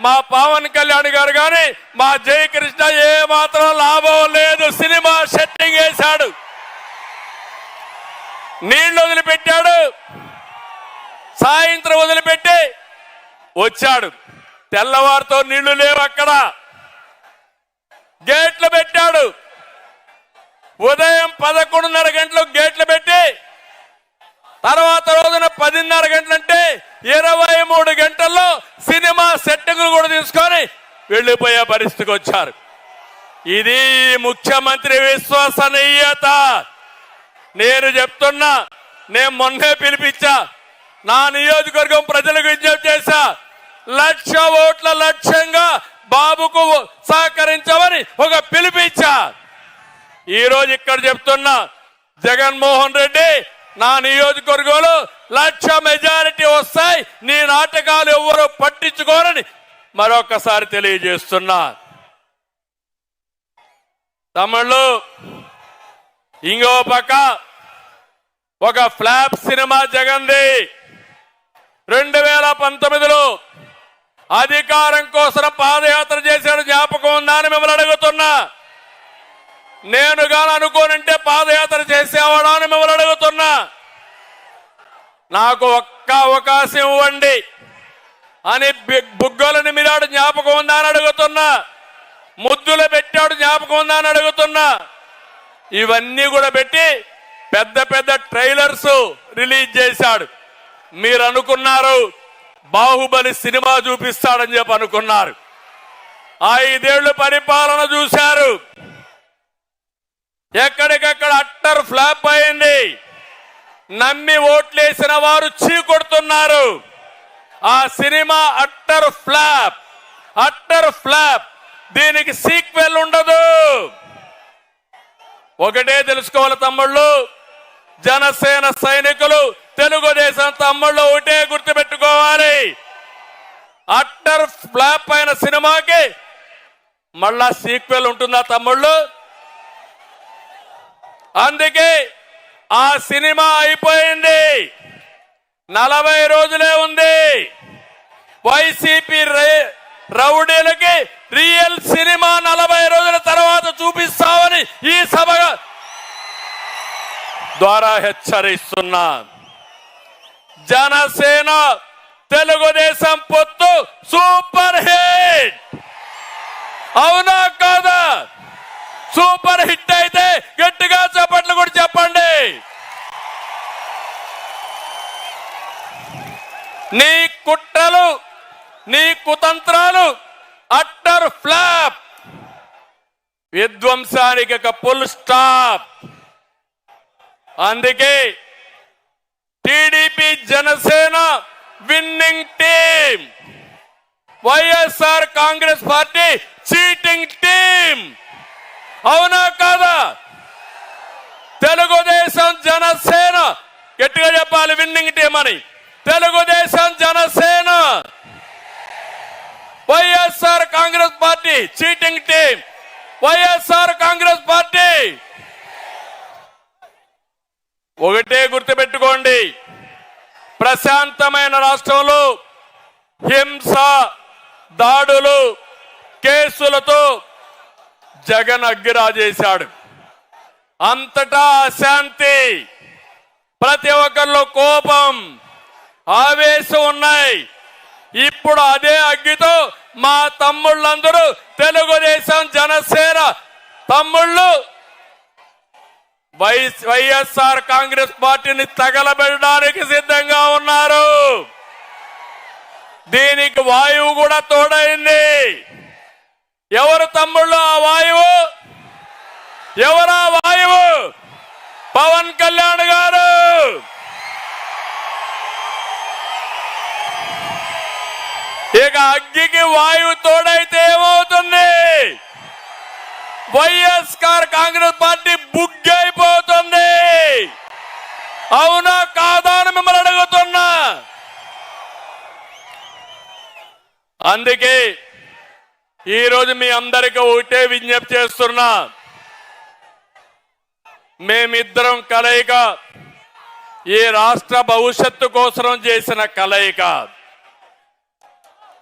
మా పవన్ కళ్యాణ్ గారు కానీ మా జయకృష్ణ ఏ మాత్రం లాభం లేదు. సినిమా సెట్టింగ్ వేశాడు, నీళ్లు వదిలిపెట్టాడు, సాయంత్రం వదిలిపెట్టి వచ్చాడు. తెల్లవారితో నీళ్లు లేవు, అక్కడ గేట్లు పెట్టాడు. ఉదయం 11:30 గంటలకు గేట్లు పెట్టి తర్వాత రోజున 10:30 గంటలంటే 23 గంటల్లో సినిమా సెట్టింగ్లు కూడా తీసుకొని వెళ్లిపోయే పరిస్థితికి వచ్చారు. ఇది ముఖ్యమంత్రి విశ్వసనీయత. నేను చెప్తున్నా, నేను మొన్నే పిలిపించా, నా నియోజకవర్గం ప్రజలకు విజ్ఞప్తి చేశా, 1,00,000 ఓట్ల లక్ష్యంగా బాబుకు సహకరించమని ఒక పిలిపించా. ఈరోజు ఇక్కడ చెప్తున్నా, జగన్మోహన్ రెడ్డి నా నియోజకవర్గంలో 1,00,000 మెజారిటీ వస్తాయి, నీ నాటకాలు ఎవరు పట్టించుకోరని మరొకసారి తెలియజేస్తున్నా. తమిళు ఇంకో పక్క ఒక ఫ్లాప్ సినిమా జగన్ది. 2019లో అధికారం కోసం పాదయాత్ర చేశాడు, జ్ఞాపకం ఉందా అని మిమ్మల్ని అడుగుతున్నా. నేను గాని అనుకోనంటే పాదయాత్ర చేసేవాడా అని మిమ్మల్ని అడుగుతున్నా. నాకు ఒక్క అవకాశం ఇవ్వండి అని బుగ్గలని మీరాడు, జ్ఞాపకం ఉందా అని అడుగుతున్నా. ముద్దులు పెట్టాడు, జ్ఞాపకం ఉందా అని అడుగుతున్నా. ఇవన్నీ కూడా పెట్టి పెద్ద పెద్ద ట్రైలర్స్ రిలీజ్ చేశాడు. మీరు అనుకున్నారు బాహుబలి సినిమా చూపిస్తాడని చెప్పి అనుకున్నారు. 5 ఏళ్లు పరిపాలన చూశారు, ఎక్కడికక్కడ అట్టర్ ఫ్లాప్ అయింది. నమ్మి ఓట్లేసిన వారు చీకొడుతున్నారు. ఆ cinema utter flop, utter flop. దీనికి సీక్వెల్ ఉండదు. ఒకటే తెలుసుకోవాలి తమ్ముళ్ళు, జనసేన సైనికులు, తెలుగుదేశం తమ్ముళ్ళు ఒకటే గుర్తుపెట్టుకోవాలి, అట్టర్ ఫ్లాప్ అయిన సినిమాకి మళ్ళా సీక్వెల్ ఉంటుందా తమ్ముళ్ళు? అందుకే ఆ సినిమా అయిపోయింది, 40 రోజులే ఉంది. వైసీపీ రౌడీలకి రియల్ సినిమా 40 రోజుల తర్వాత చూపిస్తామని ఈ సభ ద్వారా హెచ్చరిస్తున్నా. జనసేన తెలుగుదేశం పొత్తు సూపర్ హిట్, అవునా కాదా? సూపర్ హిట్ అయితే గట్టిగా చప్పట్లు కూడా చెప్పండి. నీ కుట్రలు, నీ కుతంత్రాలు అట్టర్ ఫ్లాప్, విధ్వంసానికి ఒక ఫుల్ స్టాప్. అందుకే TDP Janasena winning team, YSR Congress party cheating team, అవునా కాదా? తెలుగుదేశం జనసేన గట్టిగా చెప్పాలి, విన్నింగ్ టీం అని. Telugu Desam Janasena, YSR Congress party cheating team, YSR Congress party. ఒకటే గుర్తుపెట్టుకోండి, ప్రశాంతమైన రాష్ట్రంలో హింస, దాడులు, కేసులతో జగన్ అగ్గిరాజేశాడు. అంతటా అశాంతి, ప్రతి ఒక్కరిలో కోపం, ఆవేశం ఉన్నాయి. ఇప్పుడు అదే అగ్గితో మా తమ్ముళ్ళందరూ తెలుగుదేశం జనసేన తమ్ముళ్ళు వైఎస్ఆర్ కాంగ్రెస్ పార్టీని తగలబెట్టడానికి సిద్ధంగా ఉన్నారు. దీనికి వాయువు కూడా తోడైంది. ఎవరు తమ్ముళ్ళు ఆ వాయువు? ఎవరా వాయువు? పవన్ కళ్యాణ్ గారు. ఇక అగ్గికి వాయువు తోడైతే ఏమవుతుంది? వైఎస్ఆర్ కాంగ్రెస్ పార్టీ బుగ్గైపోతుంది. అవునా కాదా అని మిమ్మల్ని అడుగుతున్నా. అందుకే ఈరోజు మీ అందరికీ ఒకటే విజ్ఞప్తి చేస్తున్నా, మేమిద్దరం కలయిక ఈ రాష్ట్ర భవిష్యత్తు కోసం చేసిన కలయిక.